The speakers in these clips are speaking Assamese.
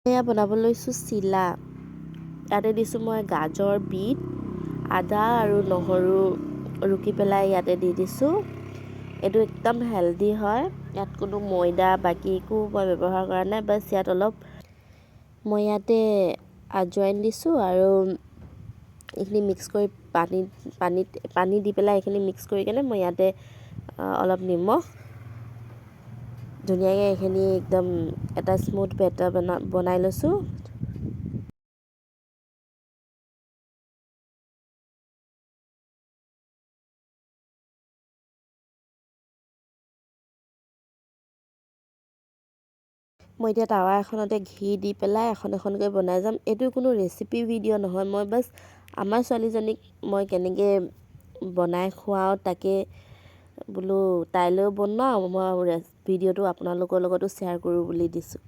এয়া বনাব লৈছোঁ চিলা। ইয়াতে দিছোঁ মই গাজৰ, বিট, আদা আৰু নহৰু ৰুকি পেলাই ইয়াতে দি দিছোঁ। এইটো একদম হেল্ডি হয়। ইয়াত কোনো ময়দা বাকী একো মই ব্যৱহাৰ কৰা নাই। বাছ ইয়াত অলপ মই ইয়াতে আজৱাইন দিছোঁ আৰু এইখিনি মিক্স কৰি পানী দি পেলাই এইখিনি মিক্স কৰি কেনে মই ইয়াতে অলপ নিমখ ধুনীয়াকৈ এইখিনি একদম এটা স্মুথ বেটাৰ বনাই লৈছোঁ। মই এতিয়া টাৱা এখনতে ঘি দি পেলাই এখন এখনকৈ বনাই যাম। এইটো কোনো ৰেচিপি ভিডিঅ' নহয়, মই বাছ আমাৰ ছোৱালীজনীক মই কেনেকৈ বনাই খুৱাওঁ তাকে বোলো তাইলৈও বনাওঁ, মই ভিডিঅ'টো আপোনালোকৰ লগতো শ্বেয়াৰ কৰোঁ বুলি দিছোঁ।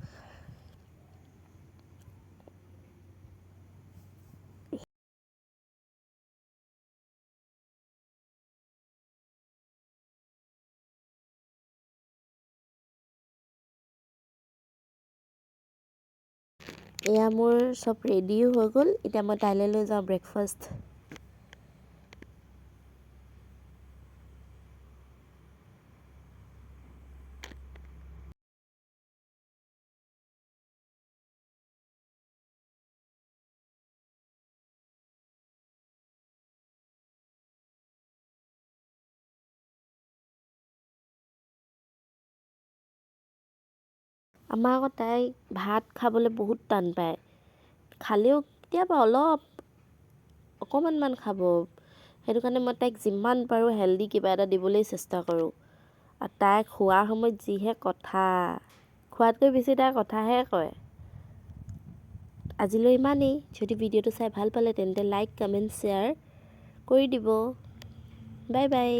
এয়া মোৰ চব ৰেডিও হৈ গ'ল। এতিয়া মই তাইলৈ লৈ যাওঁ ব্ৰেকফাষ্ট। আমাৰ আকৌ তাই ভাত খাবলৈ বহুত টান পায়। খালেও কেতিয়াবা অকণমান খাব। সেইটো কাৰণে মই তাইক যিমান পাৰোঁ হেল্ডি কিবা এটা দিবলৈ চেষ্টা কৰোঁ। আৰু তাই খোৱাৰ সময়ত যিহে কথা, খোৱাতকৈ বেছি তাই কথাহে কয়। আজিলৈ ইমানেই। যদি ভিডিঅ'টো চাই ভাল পালে তেন্তে লাইক, কমেণ্ট, শ্বেয়াৰ কৰি দিব। Bye bye.